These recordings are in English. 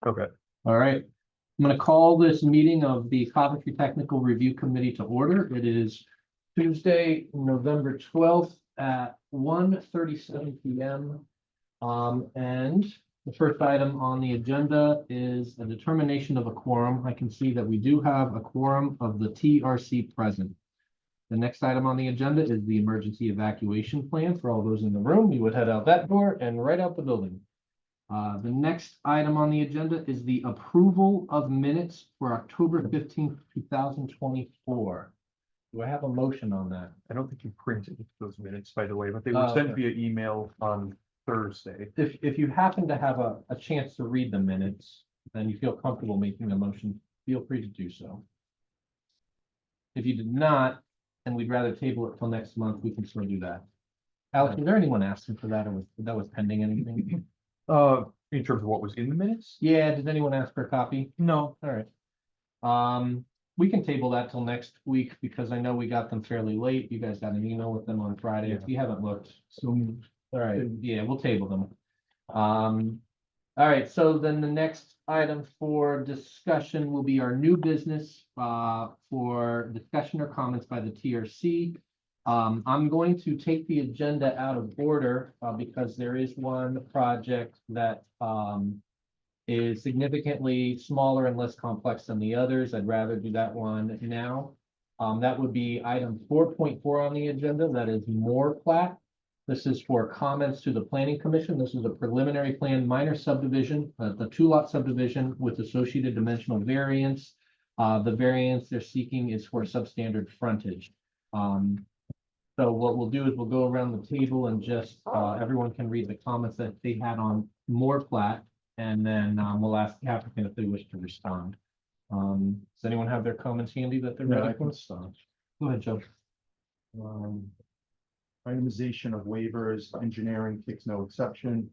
Okay. All right. I'm going to call this meeting of the Coventry Technical Review Committee to order. It is Tuesday, November 12th at 1:37 p.m. And the first item on the agenda is a determination of a quorum. I can see that we do have a quorum of the TRC present. The next item on the agenda is the emergency evacuation plan. For all those in the room, you would head out that door and right out the building. The next item on the agenda is the approval of minutes for October 15th, 2024. Do I have a motion on that? I don't think you printed those minutes, by the way, but they were sent Okay. via email on Thursday. If you happen to have a chance to read the minutes, and you feel comfortable making a motion, feel free to do so. If you did not, and we'd rather table it till next month, we can still do that. Alex, is there anyone asking for that, or that was pending anything? In terms of what was in the minutes? Yeah, did anyone ask for a copy? No. All right. We can table that till next week because I know we got them fairly late. You guys got an email with them on Friday. If you haven't looked. So, All right, yeah, we'll table them. All right, so then the next item for discussion will be our new business for discussion or comments by the TRC. I'm going to take the agenda out of order because there is one project that is significantly smaller and less complex than the others. I'd rather do that one now. That would be item 4.4 on the agenda. That is more Plat. This is for comments to the Planning Commission. This is a preliminary plan minor subdivision, the 2-lot subdivision with associated dimensional variance. The variance they're seeking is for substandard frontage. So what we'll do is we'll go around the table and just everyone can read the comments that they had on more Plat, and then we'll ask the applicant if they wish to respond. Does anyone have their comments handy that they're ready for? Go ahead, Joe. Itemization of waivers, engineering takes no exception.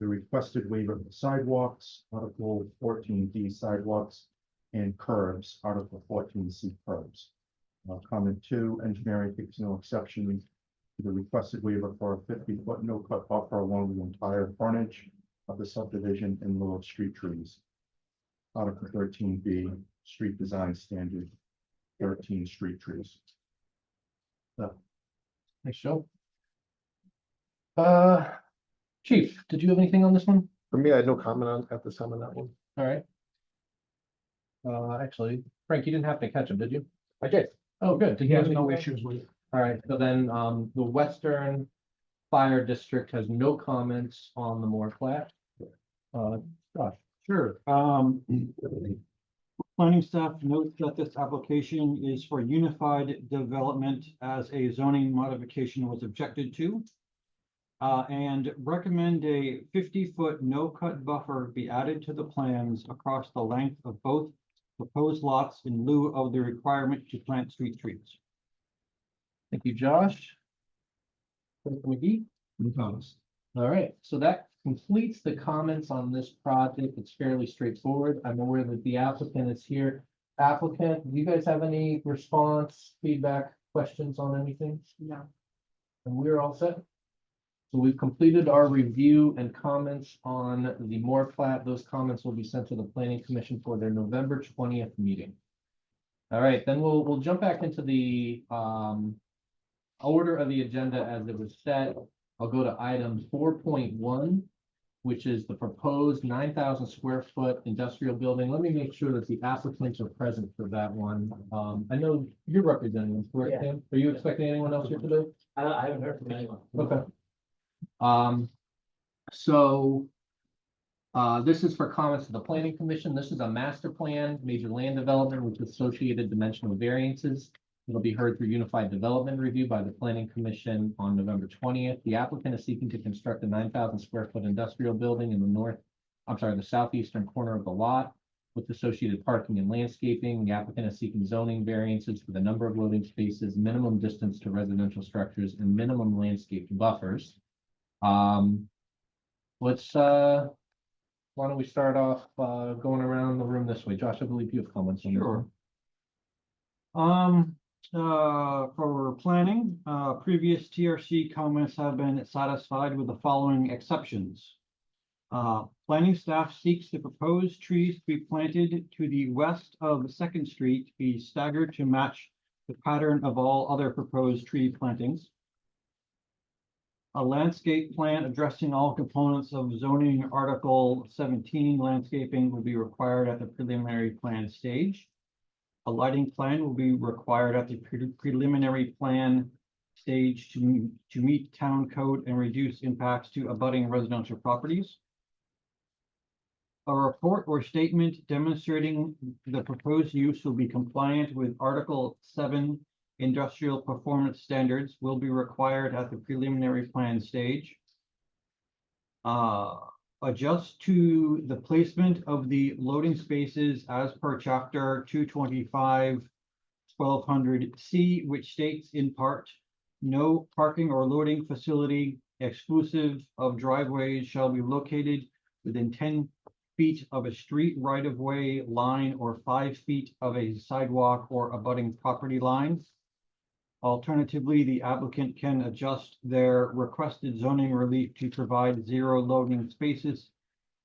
The requested waiver of the sidewalks, Article 14D sidewalks and curbs, Article 14C curbs. Comment 2, engineering takes no exception to the requested waiver for a 50-foot no-cut buffer along the entire frontage of the subdivision in lieu of street trees. Article 13B, street design standard, 13 street trees. Thanks, Joe. Chief, did you have anything on this one? For me, I had no comment on at this time on that one. All right. Actually, Frank, you didn't have to catch him, did you? I did. Oh, good. Did you have no any- issues with it. All right, so then, the Western Fire District has no comments on the Moore Plat. Josh. Sure. Planning staff notes that this application is for unified development as a zoning modification was objected to. And recommend a 50-foot no-cut buffer be added to the plans across the length of both proposed lots in lieu of the requirement to plant street trees. Thank you, Josh. McGee. All right, so that completes the comments on this project. It's fairly straightforward. I'm aware that the applicant is here. Applicant, do you guys have any response, feedback, questions on anything? No. And we're all set. So we've completed our review and comments on the Moore Plat. Those comments will be sent to the Planning Commission for their November 20th meeting. All right, then we'll jump back into the order of the agenda as it was set. I'll go to item 4.1, which is the proposed 9,000 square foot industrial building. Let me make sure that the applicants are present for that one. I know you're representing them, correct, Tim? Are you expecting anyone else here today? I haven't heard from anyone. Okay. This is for comments to the Planning Commission. This is a master plan, major land development with associated dimensional variances. It'll be heard through unified development review by the Planning Commission on November 20th. The applicant is seeking to construct a 9,000 square foot industrial building in the southeastern corner of the lot with associated parking and landscaping. The applicant is seeking zoning variances for the number of loading spaces, minimum distance to residential structures, and minimum landscape buffers. Why don't we start off going around the room this way? Josh, I believe you have comments on this one. For planning, previous TRC comments have been satisfied with the following exceptions. Planning staff seeks the proposed trees to be planted to the west of Second Street be staggered to match the pattern of all other proposed tree plantings. A landscape plan addressing all components of zoning Article 17 landscaping will be required at the preliminary plan stage. A lighting plan will be required at the preliminary plan stage to meet town code and reduce impacts to abutting residential properties. A report or statement demonstrating the proposed use will be compliant with Article 7 industrial performance standards will be required at the preliminary plan stage. Adjust to the placement of the loading spaces as per chapter 225 1200C, which states in part, no parking or loading facility exclusive of driveways shall be located within 10 feet of a street right-of-way line or 5 feet of a sidewalk or abutting property lines. Alternatively, the applicant can adjust their requested zoning relief to provide 0 loading spaces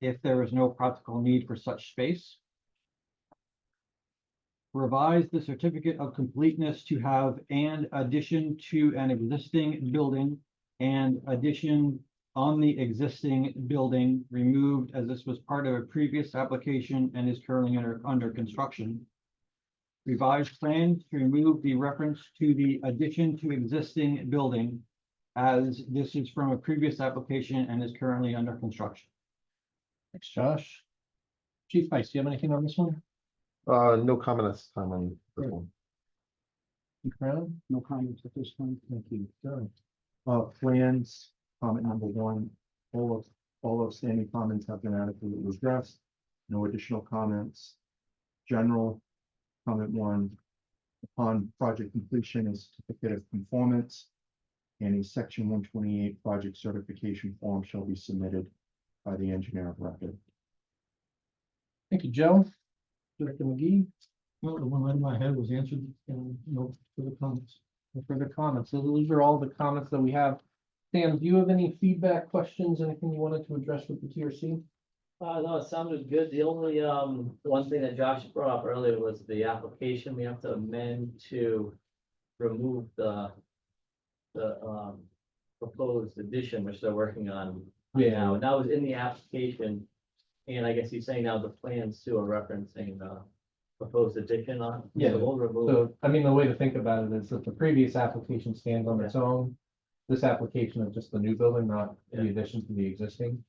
if there is no practical need for such space. Revise the certificate of completeness to have an addition to an existing building and addition on the existing building removed, as this was part of a previous application and is currently under construction. Revised plan to remove the reference to the addition to existing building, as this is from a previous application and is currently under construction. Thanks, Josh. Chief Vice, do you have anything on this one? No comment at this time on this one. Crown? No comments at this time. Thank you. Done. Plans, comment number 1, all outstanding comments have been adequately addressed. No additional comments. General, comment 1, upon project completion, a certificate of conformance and a section 128 project certification form shall be submitted by the engineer of record. Thank you, Joe. Director McGee, Well, the one item I had was answered, and no further comments. no further comments. So those are all the comments that we have. Sam, do you have any feedback, questions, anything you wanted to address with the TRC? No, it sounded good. The only, one thing that Josh brought up earlier was the application. We have to amend to remove the proposed addition, which they're working on now. And that was in the application. And I guess he's saying now the plans too are referencing the proposed addition on. Yeah, So we'll remove. So, I mean, the way to think about it is that the previous application stands on its own. This application is just the new building, not the addition to the existing.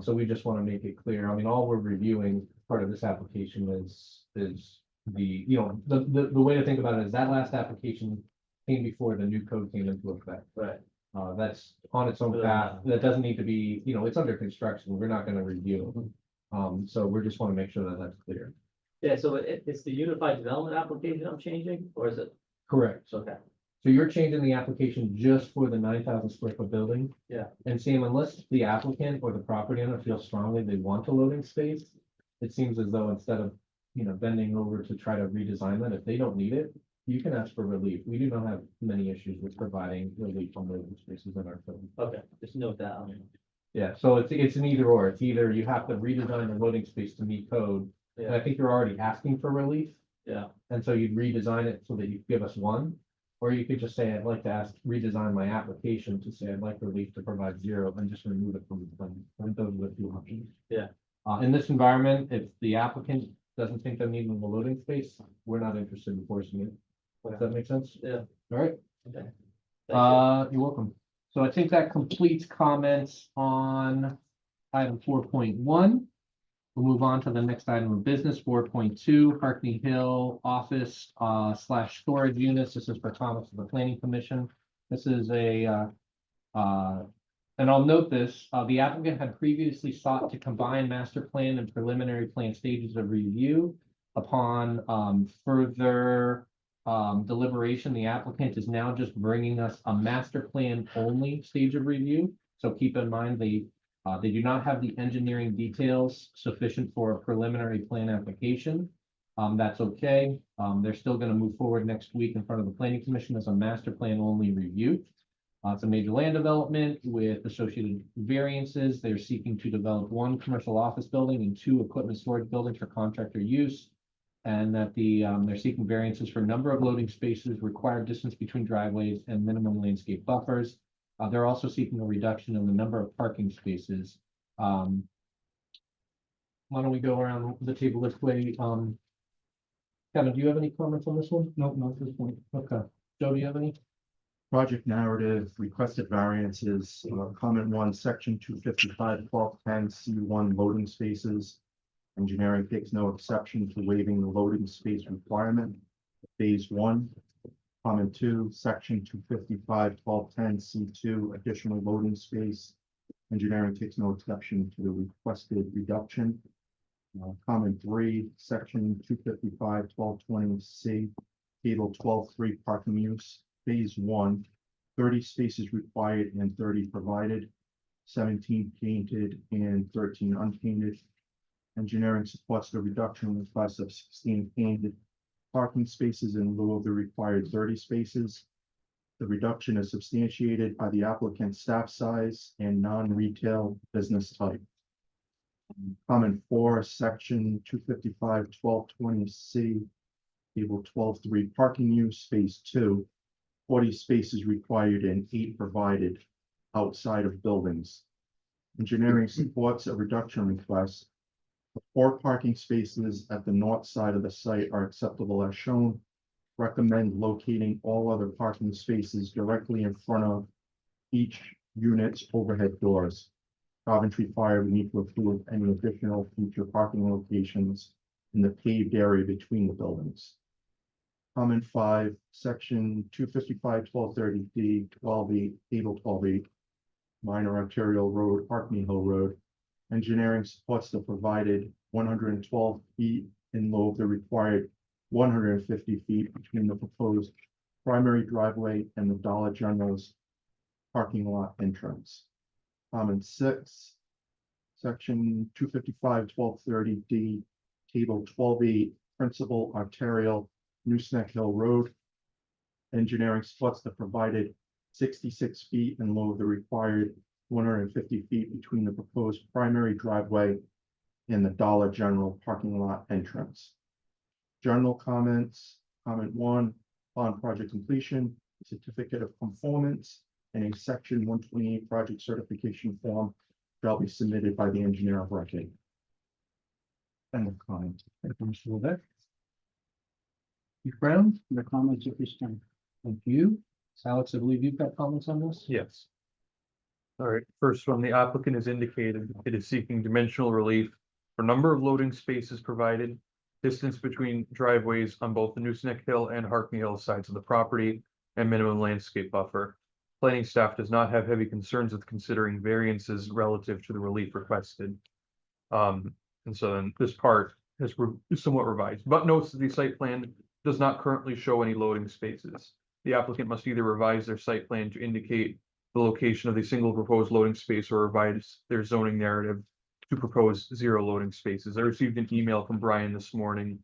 So we just want to make it clear. I mean, all we're reviewing part of this application is the, you know, the way to think about it is that last application came before the new code came into effect. Right. That's on its own path. That doesn't need to be, you know, it's under construction. We're not going to review it. So we just want to make sure that that's clear. Yeah, so it's the unified development application I'm changing, or is it? Correct. Okay. So you're changing the application just for the 9,000 square foot building? Yeah. And Sam, unless the applicant or the property owner feels strongly they want a loading space, it seems as though instead of, you know, bending over to try to redesign that, if they don't need it, you can ask for relief. We do not have many issues with providing relief on loading spaces in our code. Okay, just note that. Yeah, so it's an either or. It's either you have to redesign the loading space to meet code, and I Yeah, think you're already asking for relief. yeah, And so you'd redesign it so that you give us one, or you could just say, I'd like to redesign my application to say I'd like relief to provide 0 and just remove it from the plan. I think those are the 2 options. Yeah. In this environment, if the applicant doesn't think they're needing the loading space, we're not interested in forcing it. Does that make sense? Yeah. All right. okay. Thank you. You're welcome. So I think that completes comments on item 4.1. We'll move on to the next item of business, 4.2, Harkney Hill office / storage units. This is for comments of the planning commission. This is and I'll note this, the applicant had previously sought to combine master plan and preliminary plan stages of review. Upon further deliberation, the applicant is now just bringing us a master plan only stage of review. So keep in mind they do not have the engineering details sufficient for a preliminary plan application. That's okay. They're still going to move forward next week in front of the planning commission as a master plan only review. It's a major land development with associated variances. They're seeking to develop 1 commercial office building and 2 equipment storage buildings for contractor use. And that they're seeking variances for number of loading spaces, required distance between driveways, and minimum landscape buffers. They're also seeking a reduction in the number of parking spaces. Why don't we go around the table this way? Kevin, do you have any comments on this one? No, not at this point. Okay. Joe, do you have any? Project narrative, requested variances, comment 1, section 255, 1210, C1 loading spaces. Engineering takes no exception to waiving the loading space requirement. Phase 1. Comment 2, section 255, 1210, C2 additional loading space. Engineering takes no exception to the requested reduction. Comment 3, section 255, 1220, C, table 12.3 parking use. Phase 1, 30 spaces required and 30 provided, 17 painted and 13 unpainted. Engineering supports the reduction request of 16 painted parking spaces in lieu of the required 30 spaces. The reduction is substantiated by the applicant's staff size and non-retail business type. Comment 4, section 255, 1220, C, table 12.3 parking use, phase 2. 40 spaces required and 8 provided outside of buildings. Engineering supports a reduction request. The 4 parking spaces at the north side of the site are acceptable as shown. Recommend locating all other parking spaces directly in front of each unit's overhead doors. Coventry Fire will need to approve any additional future parking locations in the paved area between the buildings. Comment 5, section 255, 1230D, 12.8, table 12.8, minor arterial road, Harkney Hill Road. Engineering supports the provided 112 feet in lieu of the required 150 feet between the proposed primary driveway and the Dollar General's parking lot entrance. Comment 6, section 255, 1230D, table 12.8, principal arterial, Nooseneck Hill Road. Engineering supports the provided 66 feet in lieu of the required 150 feet between the proposed primary driveway and the Dollar General parking lot entrance. General comments, comment 1, upon project completion, certificate of conformance and a section 128 project certification form shall be submitted by the engineer of record. End of comment. Thank you, Mr. Levesque. Chief Brown, The comments at this time. thank you. Alex, I believe you've got comments on this? Yes. All right, first one, the applicant has indicated it is seeking dimensional relief for number of loading spaces provided, distance between driveways on both the Nooseneck Hill and Harkney Hill sides of the property, and minimum landscape buffer. Planning staff does not have heavy concerns with considering variances relative to the relief requested. And so then this part is somewhat revised, but notes that the site plan does not currently show any loading spaces. The applicant must either revise their site plan to indicate the location of the single proposed loading space or revise their zoning narrative to propose 0 loading spaces. I received an email from Brian this morning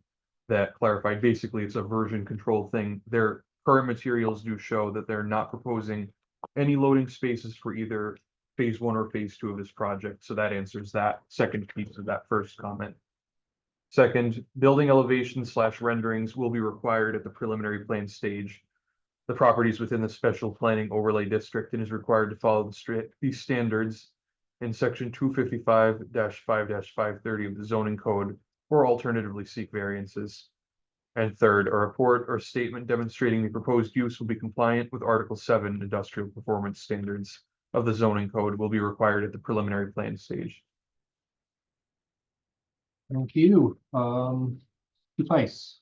that clarified, basically it's a version control thing. Their current materials do show that they're not proposing any loading spaces for either phase 1 or phase 2 of this project. So that answers that second piece of that first comment. Second, building elevations / renderings will be required at the preliminary plan stage. The property is within the special planning overlay district and is required to follow these standards in section 255-5-530 of the zoning code, or alternatively seek variances. And third, a report or statement demonstrating the proposed use will be compliant with Article 7 industrial performance standards of the zoning code will be required at the preliminary plan stage. Thank you. Tice.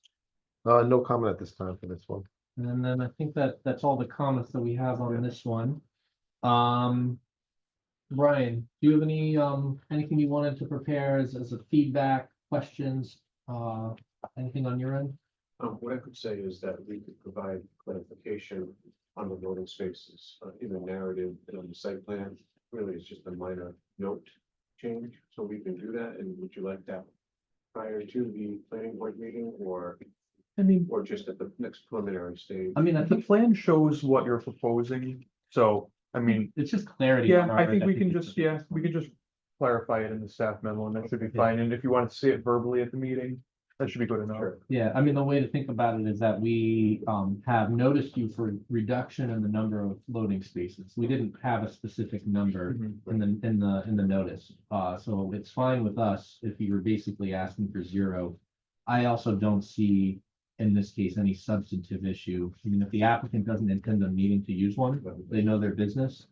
No comment at this time for this one. And then I think that's all the comments that we have on this one. Brian, do you have any anything you wanted to prepare as a feedback, questions, anything on your end? What I could say is that we could provide clarification on the loading spaces in the narrative and on the site plan. Really, it's just a minor note change, so we can do that. And would you like that prior to the planning board meeting, or I mean, just at the next preliminary stage? the plan shows what you're proposing. So, I mean, It's just clarity. yeah, on I our- think we can it's- just, yeah, we can just clarify it in the staff memo and that should be Yeah. fine. And if you want to say it verbally at the meeting, that should be good enough. Sure. Yeah, I mean, the way to think about it is that we have noticed you for reduction in the number of loading spaces. We didn't have a specific number Mhm. in the notice. So it's fine with us if you were basically asking for 0. I also don't see in this case any substantive issue. I mean, if the applicant doesn't intend on needing to use one, they know their business.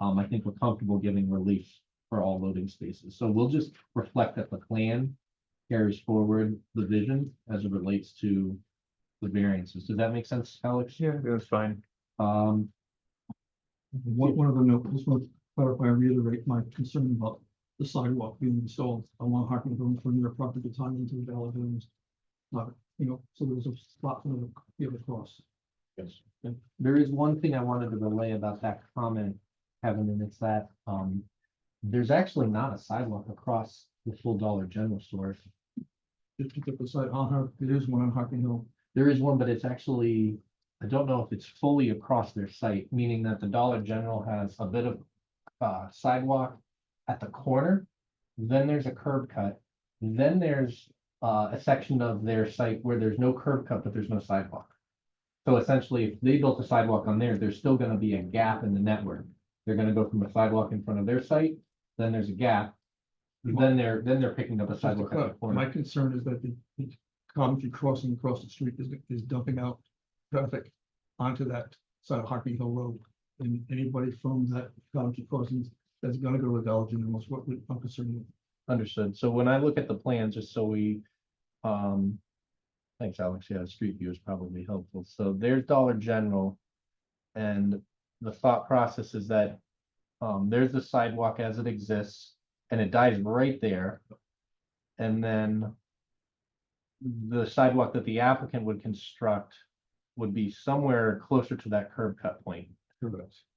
I think we're comfortable giving relief for all loading spaces. So we'll just reflect that the plan carries forward the vision as it relates to the variances. Does that make sense, Alex? Yeah, that's fine. Um, One other note, just want to clarify and reiterate my concern about the sidewalk being installed along Harkney Road from your property time into the Valley Homes. So there was a spot for them to be able to cross. Yes. there is one thing I wanted to relay about that comment, Kevin, and it's that, there's actually not a sidewalk across the full Dollar General store. Just to get the side on her, there is one on Harkney Hill. There is one, but it's actually, I don't know if it's fully across their site, meaning that the Dollar General has a bit of sidewalk at the corner. Then there's a curb cut. Then there's a section of their site where there's no curb cut, but there's no sidewalk. So essentially, if they built a sidewalk on there, there's still gonna be a gap in the network. They're gonna go from a sidewalk in front of their site, then there's a gap. Then they're picking up a Just to sidewalk at the cut. corner. My concern is that the Coventry crossing across the street is dumping out traffic onto that side of Harkney Hill Road. And anybody from that Coventry crossing that's gonna go to Dollar General is what I'm concerned with. Understood. So when I look at the plan, just so we, thanks, Alex. Yeah, the street view is probably helpful. So there's Dollar General. And the thought process is that, there's the sidewalk as it exists and it dies right there. And then the sidewalk that the applicant would construct would be somewhere closer to that curb cut point.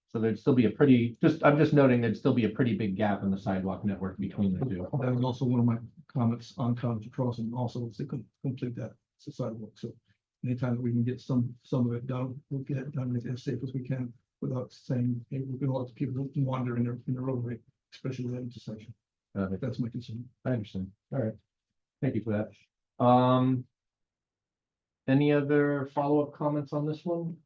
So there'd still be a pretty, I'm just noting there'd still be a pretty big gap in the sidewalk network between the two. That was also one of my comments on Coventry Crossing, also, is to complete that sidewalk, so. Anytime that we can get some of it done, we'll get it done as safe as we can, without saying, hey, we're gonna let people wander in the roadway, especially that intersection. That's my concern. I understand. All right. Thank you for that. Any other follow-up comments on this one?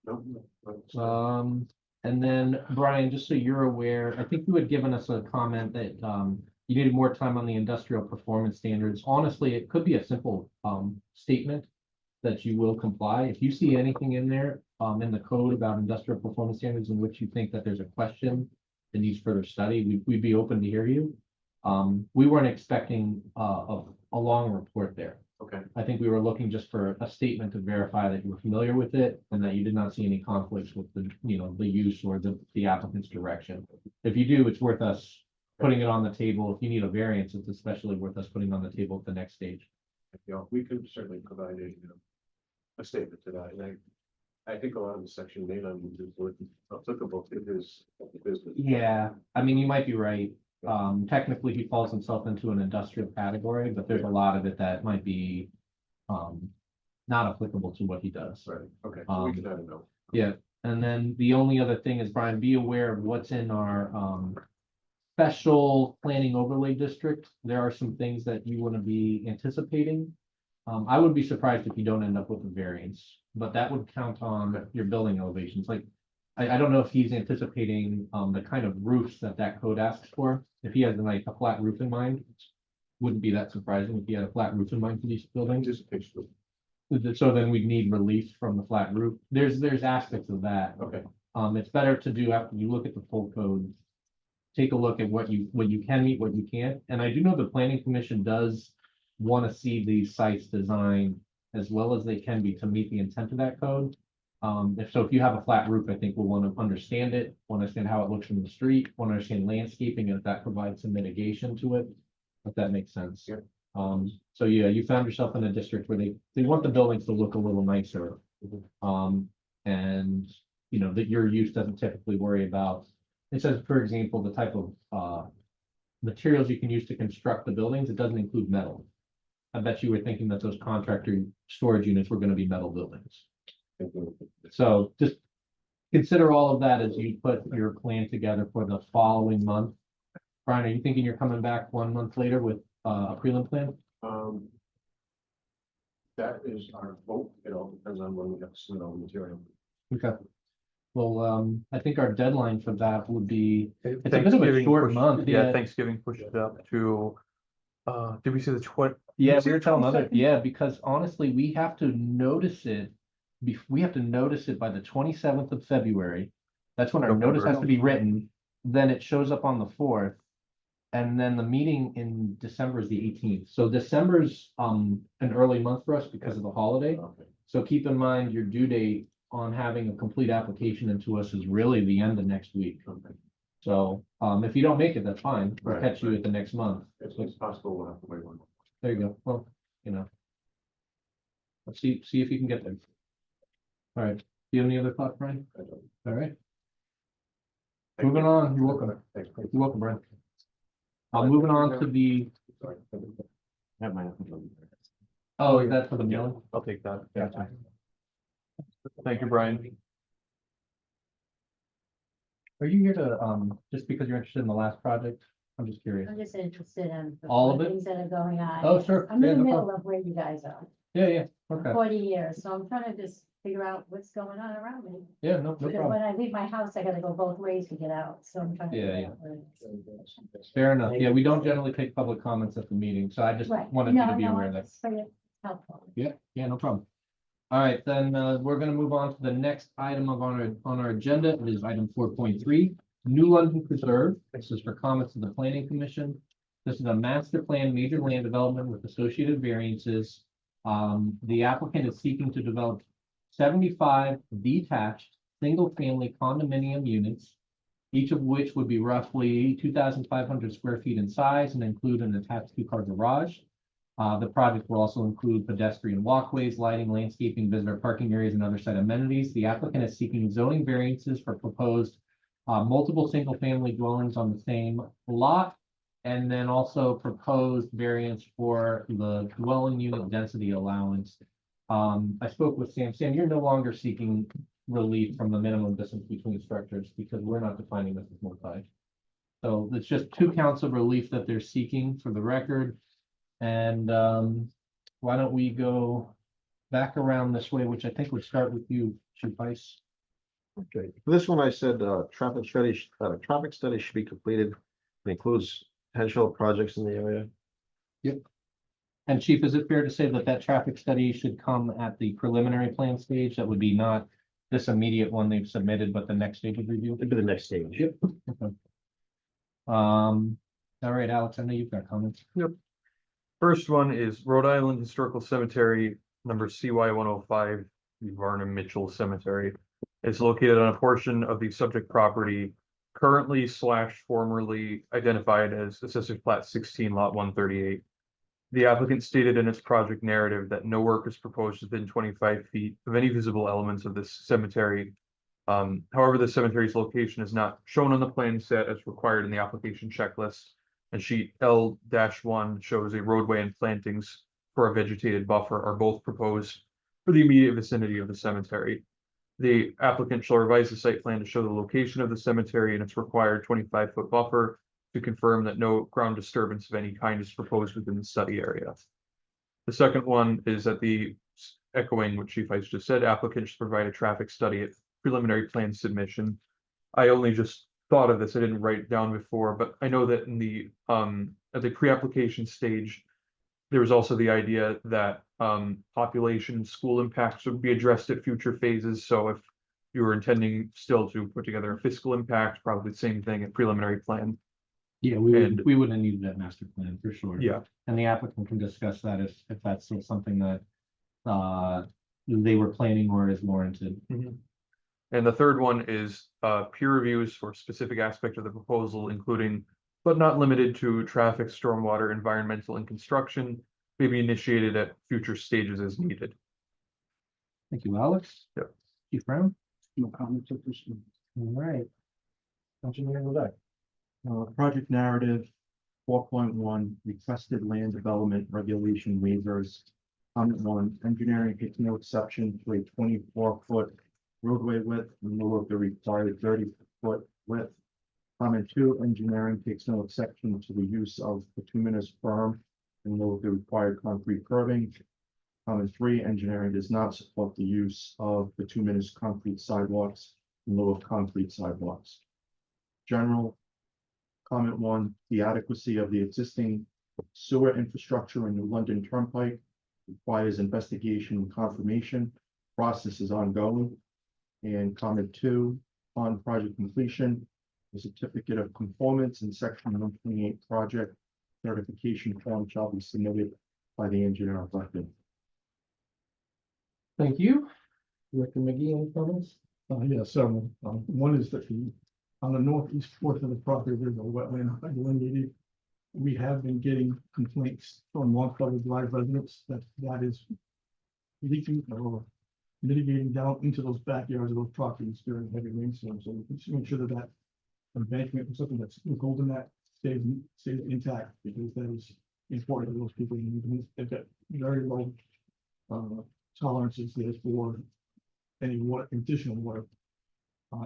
No, that's- And then Brian, just so you're aware, I think you had given us a comment that you needed more time on the industrial performance standards. Honestly, it could be a simple statement that you will comply. If you see anything in there in the code about industrial performance standards in which you think that there's a question that needs further study, we'd be open to hear you. We weren't expecting a long report there. Okay, I think we were looking just for a statement to verify that you were familiar with it and that you did not see any conflicts with the use or the applicant's direction. If you do, it's worth us putting it on the table. If you need a variance, it's especially worth us putting on the table at the next stage. yeah, we could certainly provide a statement to that, and I think a lot of the section may not be applicable to his business. Yeah, I mean, you might be right. Technically, he falls himself into an industrial category, but there's a lot of it that might be not applicable to what he does. Right, okay, so we can have a note. Yeah, and then the only other thing is, Brian, be aware of what's in our special planning overlay district. There are some things that you want to be anticipating. I would be surprised if you don't end up with a variance, but that would count on your building elevations. Like, I don't know if he's anticipating the kind of roofs that code asks for. If he has like a flat roof in mind, wouldn't be that surprising if he had a flat roof in mind for these buildings. Just picture. So then we'd need relief from the flat roof. There's aspects of that. Okay, It's better to do after you look at the full code. Take a look at what you can meet, what you can't. And I do know the planning commission does want to see these sites designed as well as they can be to meet the intent of that code. If you have a flat roof, I think we'll want to understand it, want to understand how it looks from the street, want to understand landscaping, and if that provides some mitigation to it, if that makes sense. Yeah. So yeah, you found yourself in a district where they want the buildings to look a little nicer. And that your use doesn't typically worry about. It says, for example, the type of materials you can use to construct the buildings. It doesn't include metal. I bet you were thinking that those contractor storage units were going to be metal buildings. So just consider all of that as you put your plan together for the following month. Brian, are you thinking you're coming back 1 month later with a prelim plan? That is our hope. It all depends on when we have to submit all the material. Okay. Well, I think our deadline for that would be, it's a bit of a Thanksgiving short pushed- month, Yeah, yeah. Thanksgiving pushed it up to, did we say the Yeah, Was we it were telling other, 22nd? yeah, because honestly, we have to notice it. We have to notice it by the 27th of February. That's when our notice has to be written, then it shows up on the 4th. And then the meeting in December is the 18th, so December's an early month for us because of the holiday. Okay. So keep in mind, your due date on having a complete application into us is really the end of next week. So, if you don't make it, that's fine, we'll Right, catch you right. at the next month. It's possible we'll have to wait 1 month. There you go. Well, let's see if you can get there. All right. Do you have any other thoughts, Brian? I don't- All right. Thank Moving you. on. You're welcome. Thank you. You're welcome, Brian. Moving on to the, Sorry. Have my. oh, is that for the mailing? I'll take that. Gotcha. Thank you, Brian. Are you here to, just because you're interested in the last project? I'm just curious. I'm just interested in the All of it? things that are going on. Oh, sure. I'm Yeah, in the no middle problem. of where you guys are, Yeah, okay. 40 years, so I'm trying to just figure out what's going on around me. Yeah, no Because problem. when I leave my house, I gotta go both ways to get out, so I'm trying to. Yeah, figure yeah. out what it is. Fair enough. Yeah, we don't generally take public comments at the meeting, so I just Right, wanted you to no, be no, aware of that. it's very helpful. Yeah, no problem. All right, then, we're gonna move on to the next item on our agenda. It is item 4.3, New London Preserve. This is for comments to the Planning Commission. This is a master plan, major land development with associated variances. The applicant is seeking to develop 75 detached, single-family condominium units, each of which would be roughly 2,500 square feet in size and include an attached two-car garage. The project will also include pedestrian walkways, lighting, landscaping, visitor parking areas, and other site amenities. The applicant is seeking zoning variances for proposed multiple single-family dwellings on the same lot, and then also proposed variance for the dwelling unit density allowance. I spoke with Sam. Sam, you're no longer seeking relief from the minimum distance between structures because we're not defining this as multi. So it's just 2 counts of relief that they're seeking for the record. And why don't we go back around this way, which I think would start with you, Chief Weiss. Okay, for this one, I said, traffic study should be completed. It includes potential projects in the area. And Chief, is it fair to say that that traffic study should come at the preliminary plan stage? That would be not this immediate one they've submitted, but the next stage of review? It'd be the next stage. Yep. Okay. All right, Alex, I know you've got comments. First one is Rhode Island Historical Cemetery, number CY 105, the Varnum Mitchell Cemetery. It's located on a portion of the subject property currently / formerly identified as Assessors Plat 16, Lot 138. The applicant stated in its project narrative that no work is proposed within 25 feet of any visible elements of this cemetery. However, the cemetery's location is not shown on the plan set as required in the application checklist. And sheet L-1 shows a roadway and plantings for a vegetated buffer are both proposed for the immediate vicinity of the cemetery. The applicant shall revise the site plan to show the location of the cemetery and its required 25-foot buffer to confirm that no ground disturbance of any kind is proposed within the study area. The second one is that echoing what Chief Weiss just said, applicant should provide a traffic study at preliminary plan submission. I only just thought of this, I didn't write it down before, but I know that in the at the pre-application stage, there was also the idea that population school impacts would be addressed at future phases. So if you were intending still to put together a fiscal impact, probably the same thing at preliminary plan. Yeah, we would have needed that master plan for sure. Yeah. And the applicant can discuss that if that's still something that they were planning or is warranted. And the third one is peer reviews for specific aspect of the proposal, including but not limited to traffic, stormwater, environmental, and construction, may be initiated at future stages as needed. Thank you, Alex. Yep. Chief Brown. No comments at this one. All right. Engineer Levesque. Project narrative, 4.1, requested land development regulation waivers. Comment 1, engineering takes no exception to a 24-foot roadway width in lieu of the required 30-foot width. Comment 2, engineering takes no exception to the use of bituminous berm in lieu of the required concrete curbing. Comment 3, engineering does not support the use of bituminous concrete sidewalks in lieu of concrete sidewalks. General. Comment 1, the adequacy of the existing sewer infrastructure in New London Turnpike requires investigation and confirmation. Process is ongoing. And comment 2, on project completion, the certificate of conformance in section 128 project certification form shall be submitted by the engineer of record. Thank you. Director McGee, any comments? Yeah, several. One is that on the northeast portion of the property, there's a wetland delineated. We have been getting complaints from Longfellow Drive residents that is leaking or mitigating down into those backyards of those properties during heavy rainstorms. So we can just make sure that that embankment or something that's holding that stays intact, because that is important to those people. And they've got very low tolerances there for any water, additional water.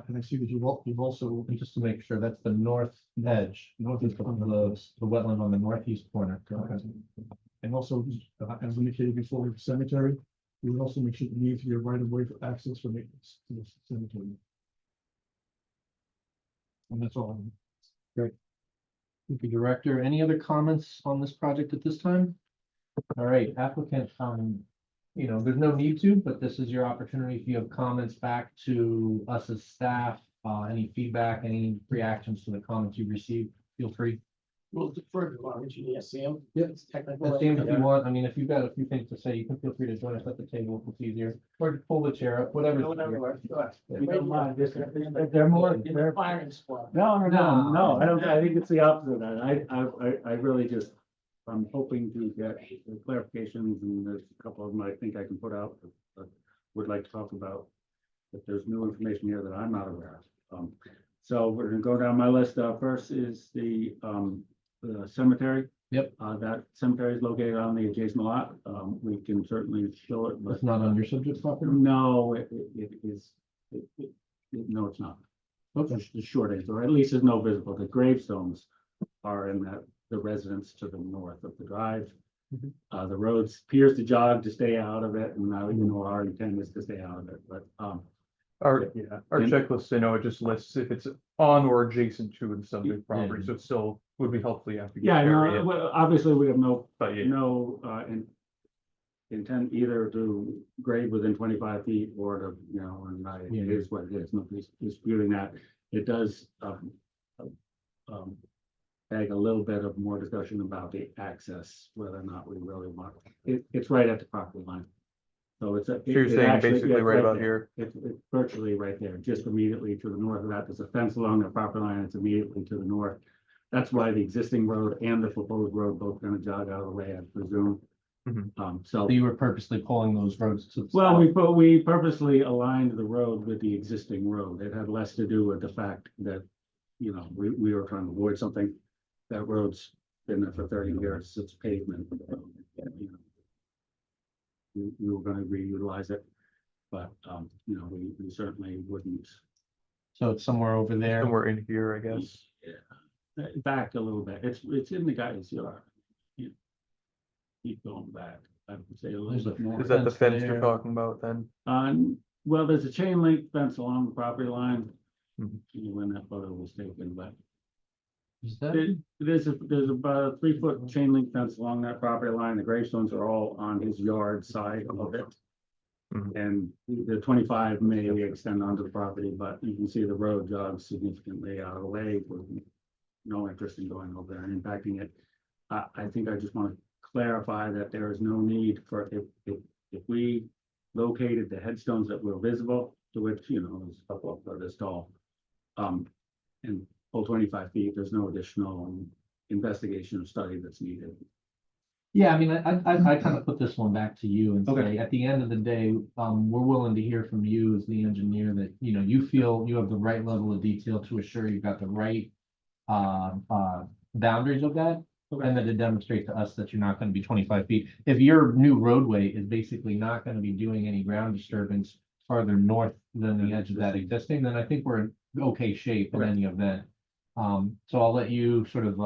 And I see that you've also, And just to make sure, that's the north edge, northeast of the wetland on the northeast corner. and also, as indicated before, the cemetery, we would also make sure it needs to be a right of way for access for maintenance to the cemetery. And that's all. Thank you, Director. Any other comments on this project at this time? All right, applicant, there's no need to, but this is your opportunity. If you have comments back to us as staff, any feedback, any reactions to the comments you received, feel free. We'll defer to our engineer, Sam. Yep. It's technical. James, if you want, if you've got a few things to say, you can feel free to join us at the table if it's easier, or pull the chair up, whatever. Whatever works, go ahead. Yeah. We don't mind, just, They're more, in the they're, firing squad. no, I don't, I think it's the opposite of that. I really just, I'm hoping to get clarifications, and there's a couple of them I think I can put out, but would like to talk about if there's new information here that I'm not aware of. So we're gonna go down my list. First is the cemetery. Yep. That cemetery is located on the adjacent lot. We can certainly show it, but That's not on your subject property? no, it is, no, it's not. Okay. The short answer, or at least there's no visible. The gravestones are in the residence to the north of the drive. The road appears to jog to stay out of it, and now, our intent is to stay out of it, but, Our And- checklist, I know it just lists if it's on or adjacent to the subject property, Yeah. so it still would be helpful. You have to. yeah, carry no, it, well, obviously, we have But yeah, intent either to grade within 25 feet or to, it Yeah. is what it is. Nobody's disputing that. It does, beg a little bit of more discussion about the access, whether or not we really want, it's right at the property line. So it's a. so you're it saying actually- basically yeah, it's right about there. here. It's virtually right there, just immediately to the north of that. There's a fence along the property line. It's immediately to the north. That's why the existing road and the proposed road both gonna jog out of the way, I presume. Mhm. So, So you were purposely pulling those roads to the well, south? we purposely aligned the road with the existing road. It had less to do with the fact that, we were trying to avoid something. That road's been there for 30 years. It's pavement. We were gonna reutilize it, but, we certainly wouldn't. So it's somewhere over there. Somewhere in here, I guess. Yeah, back a little bit. It's in the guy's yard. Keep going back. I would say a There's little a bit more. Is that the Fence fence there. you're talking about then? Well, there's a chain link fence along the property line. Mhm. When that photo was taken, but Is that? there's about a 3-foot chain link fence along that property line. The gravestones are all on his yard side of it. Mhm. And the 25 may extend onto the property, but you can see the road jogs significantly out of the way with no interest in going over there and impacting it. I think I just want to clarify that there is no need for, if we located the headstones that were visible, to which, there's a couple of this tall, and pull 25 feet, there's no additional investigation or study that's needed. Yeah, I kind of put this one back to you and Okay. say, at the end of the day, we're willing to hear from you as the engineer that, you feel you have the right level of detail to assure you've got the right boundaries of that. And that it demonstrates to us that you're not gonna be 25 feet. If your new roadway is basically not gonna be doing any ground disturbance farther north than the edge of that existing, then I think we're in okay shape in Okay. any event. So I'll let you sort of,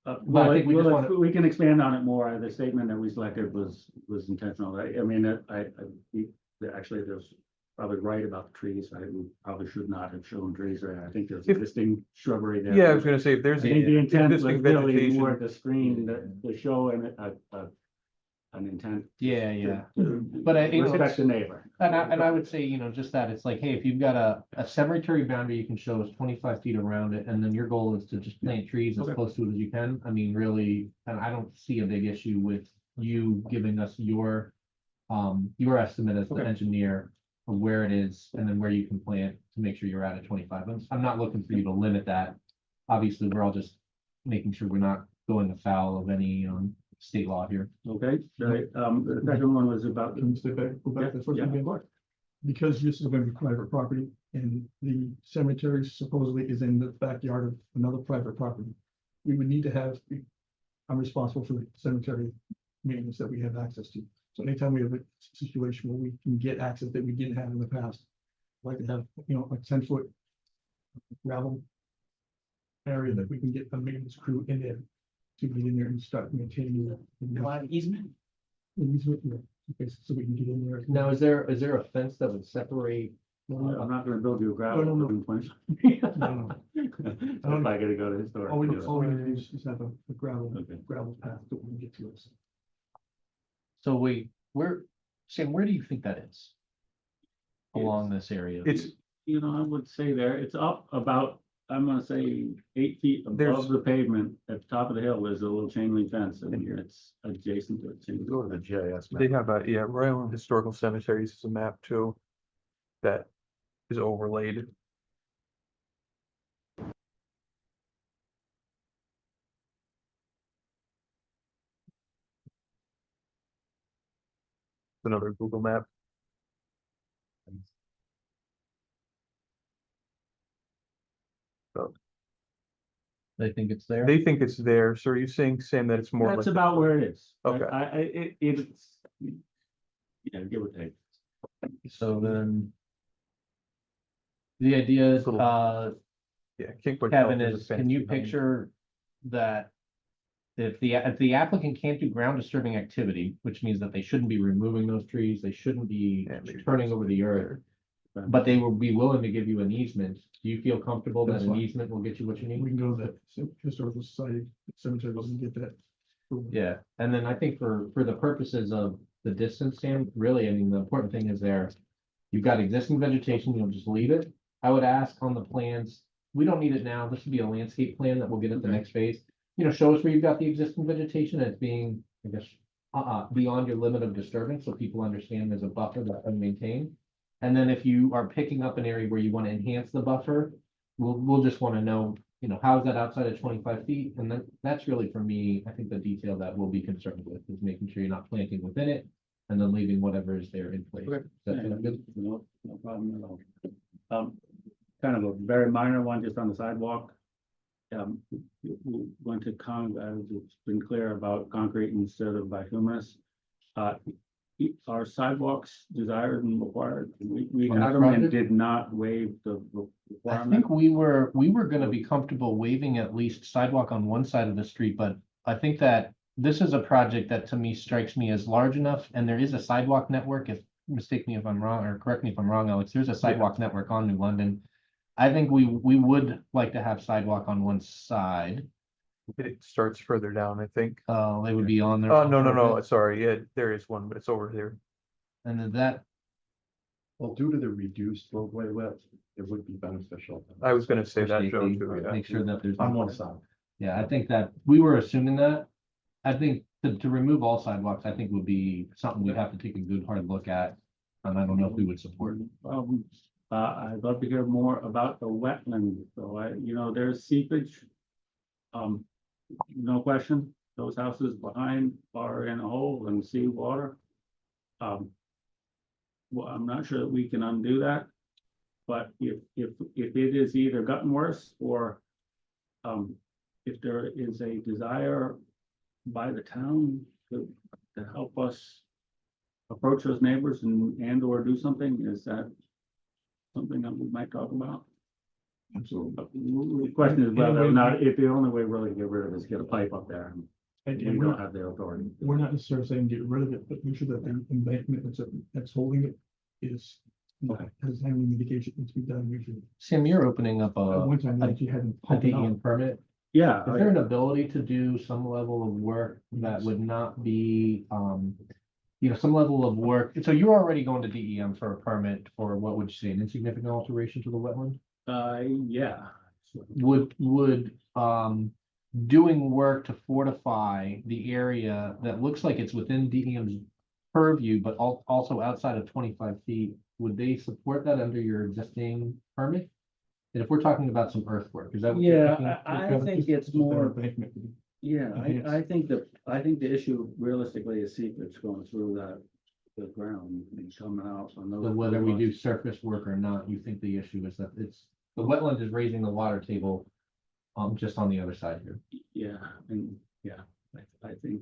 But I Well, think we just wanna- we can expand on it more. The statement that we selected was intentional. I mean, actually, there's probably right about the trees. We probably should not have shown trees there. I think there's If- existing shrubbery there. Yeah, I was gonna say, if I there's think the intent was existing really more vegetation, to screen, to show an intent. yeah. to But respect the neighbor. And I would say, just that, it's like, hey, if you've got a cemetery boundary you can show us 25 feet around it, and then your goal is to just plant trees as Okay. close to it as you can. I mean, really, and I don't see a big issue with you giving us your estimate as the Okay. engineer of where it is and then where you can plant to make sure you're at 25. I'm not looking for you to limit that. Obviously, we're all just making sure we're not going afoul of any state law here. Okay, the second one was about. Can we step back, go back to the first Yeah, one again? Because this is going to be private property and the cemetery supposedly is in the backyard of another private property. We would need to have, I'm responsible for the cemetery maintenance that we have access to. So anytime we have a situation where we can get access that we didn't have in the past, I'd like to have, a 10-foot gravel area that we can get a maintenance crew in there to get in there and start maintaining that. Easement? Easement, yeah. Okay, so we can get in there. Now, is there a fence that would separate? I'm not gonna build you a gravel. No, no, no. road in place. No, If I gotta go to historic. All we to need, do all we it. need to do is have a gravel Okay. path that we can get to us. So wait, Sam, where do you think that is? Along this area? it's, I would say it's up about, I'm gonna say 8 feet There's- above the pavement. At the top of the hill, there's a little chain link fence and it's adjacent to it. Go to the GIS map. they have Royal and Historical Cemeteries is a map too. That is overlaid. Another Google map. They think it's there? They think it's there. So are you saying, Sam, that it's more That's like, about where it is. Okay. It's, give or take. So then. The idea, Little- Kinkwood Kevin, Health a is, fence can you behind. picture that? If the applicant can't do ground disturbing activity, which means that they shouldn't be removing those trees, they shouldn't be Yeah, maybe turning over the earth. But they will be willing to give you an easement. Do you feel comfortable that That's an fine. easement will get you what you need? We can go to that historical society cemetery and get that. Yeah, and then I think for the purposes of the distance, Sam, really, I mean, the important thing is there. You've got existing vegetation, you'll just leave it. I would ask on the plans, we don't need it now, this would be a landscape plan that we'll get at the next phase. Show us where you've got the existing vegetation as being, I guess, beyond your limit of disturbance, so people understand there's a buffer that can maintain. And then if you are picking up an area where you want to enhance the buffer, we'll just want to know, how is that outside of 25 feet? And then that's really for me, I think the detail that we'll be concerned with is making sure you're not planting within it and then leaving whatever is there in place. Okay. Is that kind of good? No problem at all. Kind of a very minor one, just on the sidewalk. Going to it's been clear about concrete instead of bituminous. Are sidewalks desired and required? We On the had them and project? did not waive the I requirement. think we were gonna be comfortable waiving at least sidewalk on one side of the street, but I think that this is a project that to me strikes me as large enough, and there is a sidewalk network, mistake me if I'm wrong, or correct me if I'm wrong, Alex, there's a sidewalk network on New London. I think we would like to have sidewalk on one side, It starts further down, I think. they would be on there. Oh, no, sorry, yeah, there is one, but it's over there. And then that, Well, due to the reduced roadway width, it would be beneficial. I was gonna say for that, Joe, safety, too, yeah. make sure that there's. On one side. Yeah, I think that we were assuming that. I think to remove all sidewalks, I think would be something we'd have to take a good hard look at. And I don't know if we would support. I'd love to hear more about the wetland, so there's seepage. No question, those houses behind are in a hole and sea water. Well, I'm not sure that we can undo that. But if it is either gotten worse or if there is a desire by the town to help us approach those neighbors and or do something? Is that something that we might talk about? Absolutely. The question is whether or not, if the only way really to get rid of it is get a pipe up there, and And we don't have the authority. we're not necessarily saying get rid of it, but make sure that the embankment that's holding it is, has any mitigation needs to be done usually. Sam, you're opening up At one time, a like you had them a pumping DEM out. permit. Yeah, Is there an ability to do some level of work that would not be, some level of work? So you're already going to DEM for a permit for what would you say, an insignificant alteration to the wetland? yeah. Would doing work to fortify the area that looks like it's within DEM's purview, but also outside of 25 feet, would they support that under your existing permit? And if we're talking about some earthwork, is that what you're thinking? Yeah, I Because think it's just their more, embankment. yeah, enhanced. I think the issue realistically is secrets going through the ground and coming out on those. So whether we do surface work or not, you think the issue is that it's, the wetland is raising the water table just on the other side here. Yeah, and, yeah, I think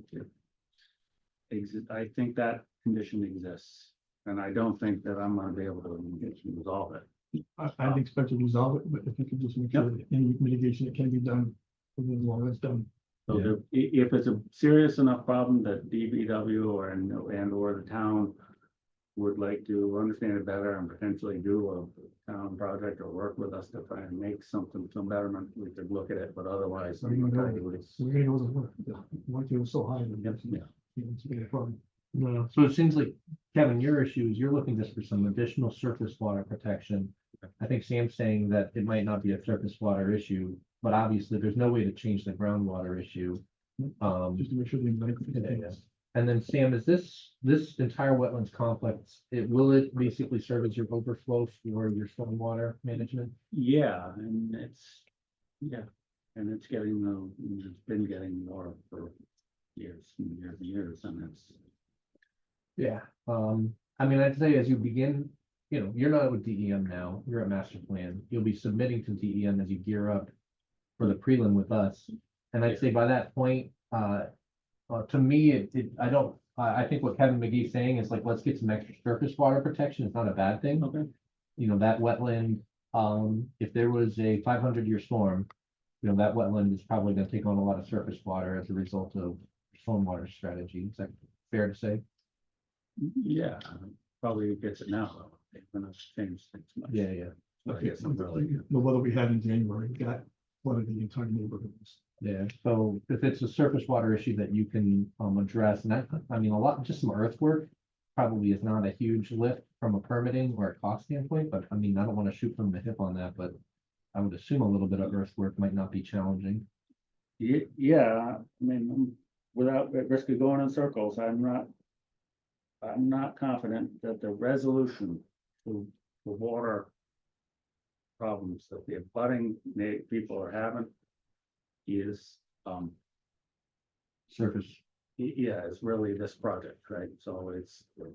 I think that condition exists, and I don't think that I'm gonna be able to resolve it. I'd expect to resolve it, but if you could just make sure that any mitigation that can be done, within the law that's done. So if it's a serious enough problem that DBW and or the town would like to understand it better and potentially do a town project or work with us to try and make something, some betterment, we could look at it, but otherwise. We're gonna go to work. The water table is so high. Yep, yeah. It's a big problem. No, so it seems like, Kevin, your issue is you're looking just for some additional surface water protection. I think Sam's saying that it might not be a surface water issue, but obviously there's no way to change the groundwater issue. Just to make sure the embankment is Yeah, enhanced. And then Sam, is this entire wetlands complex, will it basically serve as your overflow for your stormwater management? Yeah, and it's getting, it's been getting more for years and years and years, and it's. Yeah. I mean, I'd say as you begin, you're not with DEM now, you're at master plan, you'll be submitting to DEM as you gear up for the prelim with us. And I'd say by that point, to me, I think what Kevin McGee's saying is like, let's get some extra surface water protection. It's not a bad thing. Okay. That wetland, if there was a 500-year storm, that wetland is probably gonna take on a lot of surface water as a result of stormwater strategy. Is that fair to say? Yeah, probably gets it now, though. They're gonna change things much. Yeah, yeah. But I guess I'm really- The weather we had in January got flooded the entire neighborhoods. Yeah, so if it's a surface water issue that you can address, and I mean, just some earthwork probably is not a huge lift from a permitting or a cost standpoint, but I mean, I don't want to shoot from the hip on that, but I would assume a little bit of earthwork might not be challenging. Yeah, I mean, without at risk of going in circles, I'm not confident that the resolution to the water problems that the abutting people are having is, Surface. yeah, it's really this project, right? So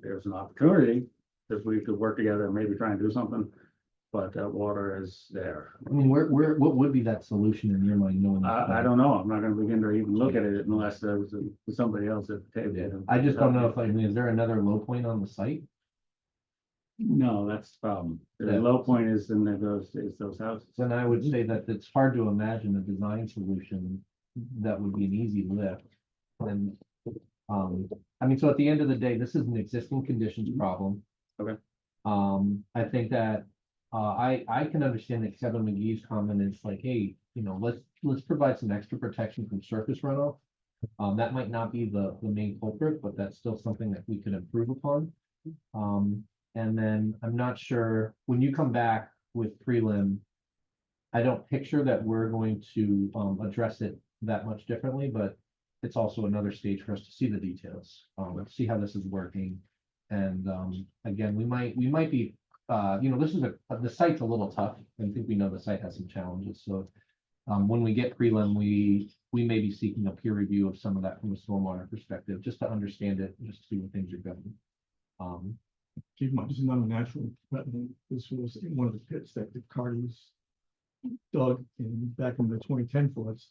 there's an opportunity if we could work together and maybe try and do something, but that water is there. I mean, what would be that solution in your mind, knowing? I don't know. I'm not gonna begin to even look at it unless there's somebody else at the table. Yeah, I just don't know if, is there another low point on the site? No, that's the problem. The Yeah. low point is those houses. Then I would say that it's hard to imagine a design solution that would be an easy lift. And, I mean, so at the end of the day, this is an existing conditions problem. Okay. I think that, I can understand that Kevin McGee's comment is like, hey, let's provide some extra protection from surface runoff. That might not be the main culprit, but that's still something that we could improve upon. And then I'm not sure, when you come back with prelim, I don't picture that we're going to address it that much differently, but it's also another stage for us to see the details, see how this is working. And again, we might be, this is the site's a little tough. I think we know the site has some challenges. So when we get prelim, we may be seeking a peer review of some of that from a stormwater perspective, just to understand it, just to see where things are going. Keep in mind, this is not a natural wetland. This was one of the pits that the Cardis dug back in the 2010 floods.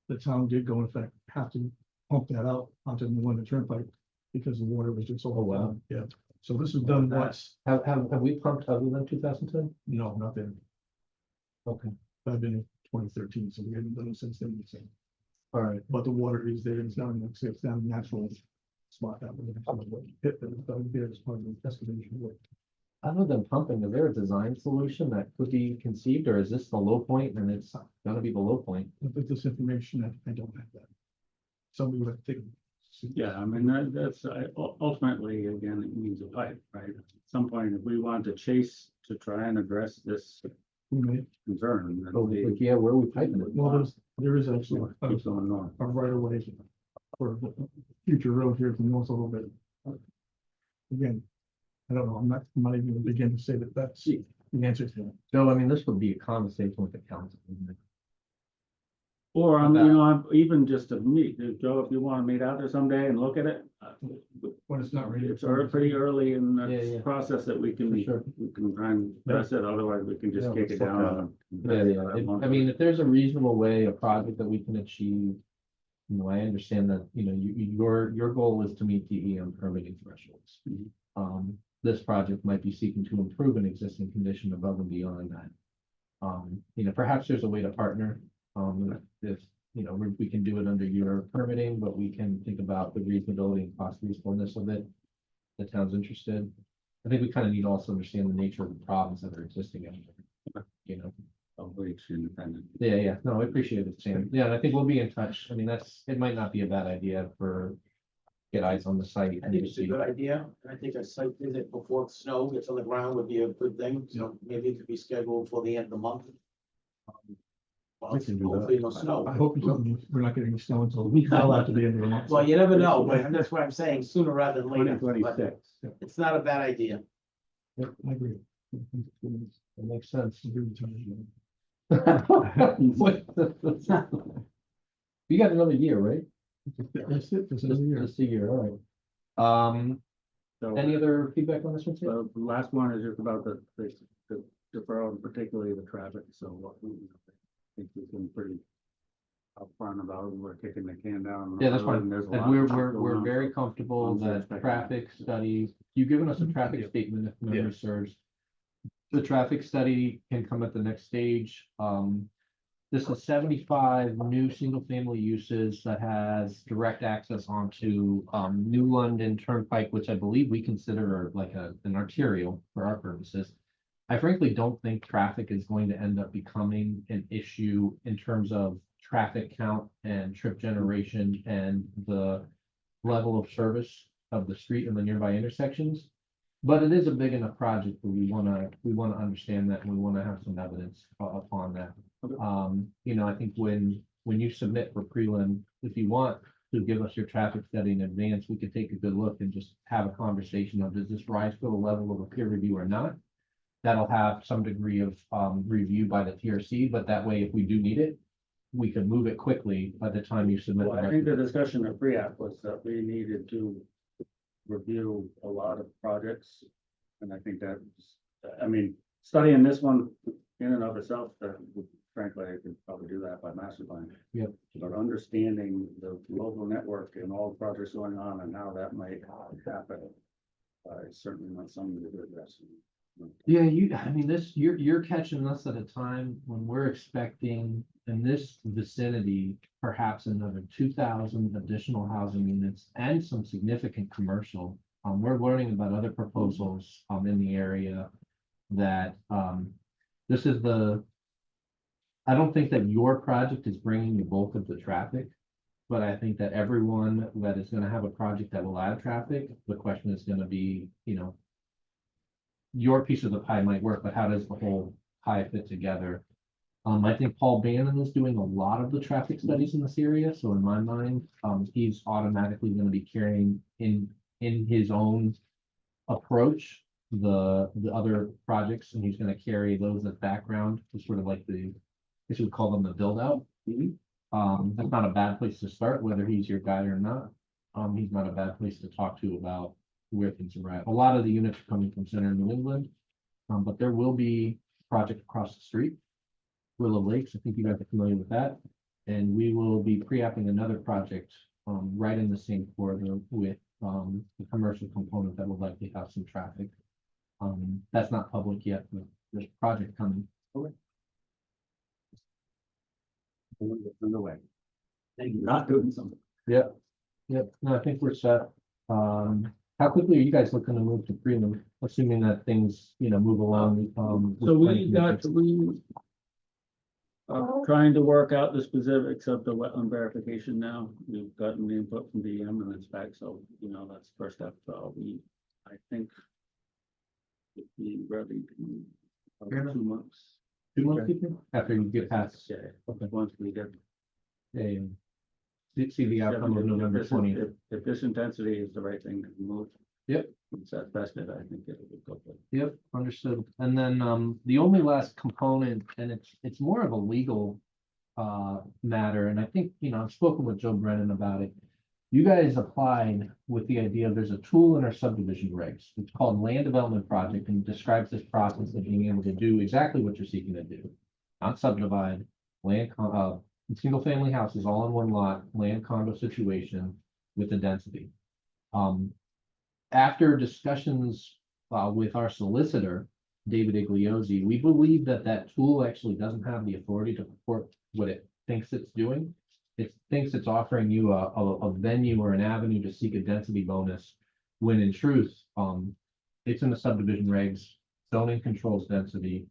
The town did go, in fact, have to pump that out onto the London Turnpike because the water was just so. Oh, wow. Yeah, so this was done once, Have we pumped other than 2010? no, nothing, Okay, I've been in 2013, so we haven't done it since then, so. all right. But the water is there, it's down, it's down natural spot that way. Pit that was done there as part of the excavation work. Other than pumping, is there a design solution that could be conceived, or is this the low point and it's gonna be the low point? But this information, I don't have that. Somebody would have to take. Yeah, I mean, that's ultimately, again, it needs a pipe, right? At some point, if we want to chase to try and address this We may, concern, then Oh, we like, yeah, where are we piping it? well, there is actually keep going north. a right of way for the future road here to the north a little bit. Again, I don't know, I'm not even gonna begin to say that that's the answer to that. Joe, I mean, this would be a conversation with the council, isn't it? Or, even just to meet, Joe, if you want to meet out there someday and look at it. When it's not ready. It's pretty early in Yeah, the yeah. process that we can, For sure. we can try and address it, otherwise we can just Yeah, kick let's it look down. I mean, if there's a reasonable way, a project that we can achieve, I understand that, your goal is to meet DEM permitting thresholds. Mhm. This project might be seeking to improve an existing condition above and beyond that. Perhaps there's a way to partner, if, we can do it under your permitting, but we can think about the reasonability and cost reasonableness of it. The town's interested. I think we kind of need to also understand the nature of the problems that are existing out there. Hopefully it's independent. Yeah, no, I appreciate it, Sam. Yeah, and I think we'll be in touch. I mean, it might not be a bad idea for get eyes on the site. I think it's a good idea. I think a site visit before snow gets on the ground would be a good thing. So maybe it could be scheduled for the end of the month. Well, We can do that. hopefully no snow. I hope we're not getting snow until well after the end of the month. Well, you never know, but that's what I'm saying, sooner rather than later. 2026. But it's not a bad idea. Yeah, I agree. That makes sense. Agree with you. You got another year, right? That's it, that's another year. Just a year, all right. So, Any other feedback on this one, Sam? so the last one is just about the deferral, and particularly the traffic, so what we, I think we've been pretty upfront about, it. We're kicking the can down. the Yeah, that's road, fine. and there's a And lot of stuff we're going on. very comfortable Ones that that expect- traffic studies, you've given us a traffic statement if memory serves. The traffic study can come at the next stage. This is 75 new single-family uses that has direct access onto New London Turnpike, which I believe we consider like an arterial for our purposes. I frankly don't think traffic is going to end up becoming an issue in terms of traffic count and trip generation and the level of service of the street and the nearby intersections. But it is a big enough project that we wanna understand that and we wanna have some evidence upon that. I think when you submit for prelim, if you want to give us your traffic study in advance, we could take a good look and just have a conversation of, does this rise to the level of a peer review or not? That'll have some degree of review by the TRC, but that way, if we do need it, we can move it quickly by the time you submit. Well, I think the discussion at pre-app was that we needed to review a lot of projects. And I think that, studying this one in and of itself, frankly, I could probably do that by master plan. Yep. But understanding the local network and all the projects going on and how that might happen, is certainly not something to address. Yeah, you're catching us at a time when we're expecting in this vicinity, perhaps another 2,000 additional housing units and some significant commercial. We're learning about other proposals, in the area that, I don't think that your project is bringing the bulk of the traffic. But I think that everyone that is gonna have a project that will add traffic, the question is gonna be, your piece of the pie might work, but how does the whole pie fit together? I think Paul Bannon is doing a lot of the traffic studies in this area, so in my mind, he's automatically gonna be carrying in his own approach, the other projects, and he's gonna carry those as background, to sort of like I guess we call them the build out. That's not a bad place to start, whether he's your guy or not. He's not a bad place to talk to about where things are at. A lot of the units are coming from Center New England, but there will be a project across the street, Willow Lakes. I think you guys are familiar with that. And we will be pre-apping another project right in the same corridor with the commercial component that will likely have some traffic. That's not public yet, but there's a project coming. Underway. Not doing something. Yep, no, I think we're set. How quickly are you guys looking to move to Freeland, assuming that things, move along? with So planning commission? Trying to work out the specifics of the wetland verification now. We've gotten the input from DM and it's back, so, that's the first step. I think be ready in about 2 months. 2 months, you think? After you get past, Yeah, okay, once we get. see the outcome of November 20th. If this intensity is the right thing to move. Yep. It's at best, I think it would go good. Yep, understood. And then the only last component, and it's more of a legal matter, and I think, I've spoken with Joe Brennan about it. You guys applied with the idea there's a tool in our subdivision regs. It's called Land Development Project and describes this process of being able to do exactly what you're seeking to do. Not subdivide, single family houses all in one lot, land condo situation with the density. After discussions with our solicitor, David Igliozzi, we believe that tool actually doesn't have the authority to report what it thinks it's doing. It thinks it's offering you a venue or an avenue to seek a density bonus, when in truth, it's in the subdivision regs, zoning controls density.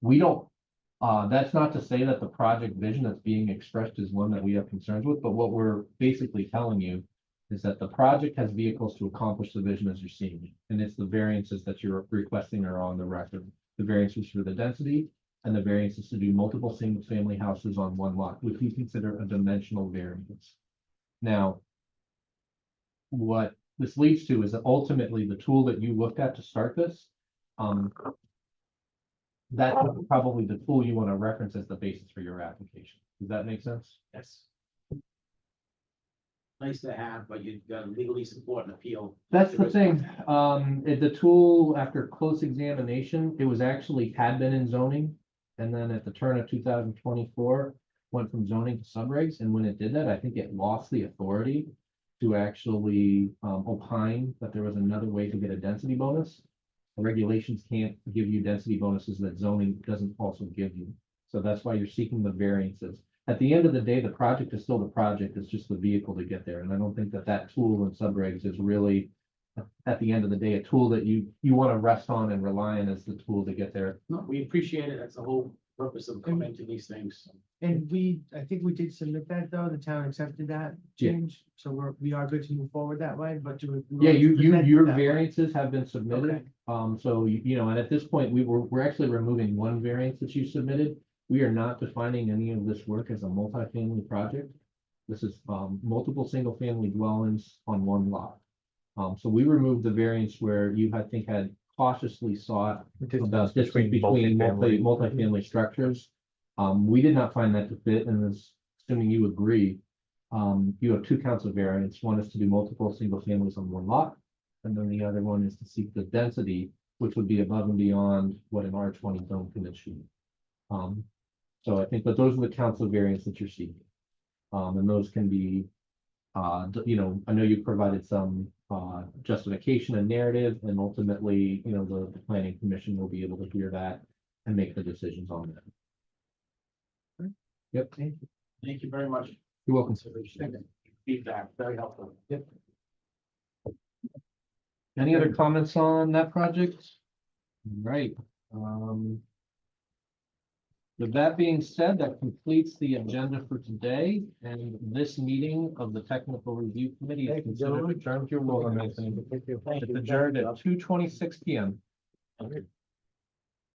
We don't, that's not to say that the project vision that's being expressed is one that we have concerns with, but what we're basically telling you is that the project has vehicles to accomplish the vision as you're seeing it. And it's the variances that you're requesting are on the record. The variances for the density and the variances to do multiple single family houses on one lot, which we consider a dimensional variance. Now, what this leads to is that ultimately the tool that you looked at to start this, that's probably the tool you want to reference as the basis for your application. Does that make sense? Yes. Nice to have, but you got to legally support an appeal. That's the thing. The tool, after close examination, it was actually had been in zoning. And then at the turn of 2024, went from zoning to subregs. And when it did that, I think it lost the authority to actually opine that there was another way to get a density bonus. Regulations can't give you density bonuses that zoning doesn't also give you. So that's why you're seeking the variances. At the end of the day, the project is still the project. It's just the vehicle to get there. And I don't think that tool in subregs is really, at the end of the day, a tool that you want to rest on and rely on as the tool to get there. No, we appreciate it. That's the whole purpose of coming to these things. And I think we did submit that though, the town accepted that Yeah. change, so we are good to move forward that way, but do we? Yeah, your that way? variances have been submitted. Okay. So and at this point, we're actually removing one variance that you submitted. We are not defining any of this work as a multifamily project. This is multiple single family dwellings on one lot. So we removed the variance where you, I think, had cautiously sought about distance between multifamily structures. We did not find that to fit, and assuming you agree, you have 2 counts of variance. One is to do multiple single families on one lot, and then the other one is to seek the density, which would be above and beyond what an R20 zone can achieve. So I think that those are the counts of variance that you're seeking. And those can be, I know you provided some justification and narrative, and ultimately, the planning commission will be able to hear that and make the decisions on that. Yep. Thank you very much. You're welcome. Feedback, very helpful. Yep. Any other comments on that project? Right. With that being said, that completes the agenda for today, and this meeting of the Technical Review Committee is considered adjourned. You're welcome, Anthony. It's adjourned at 2:26 p.m.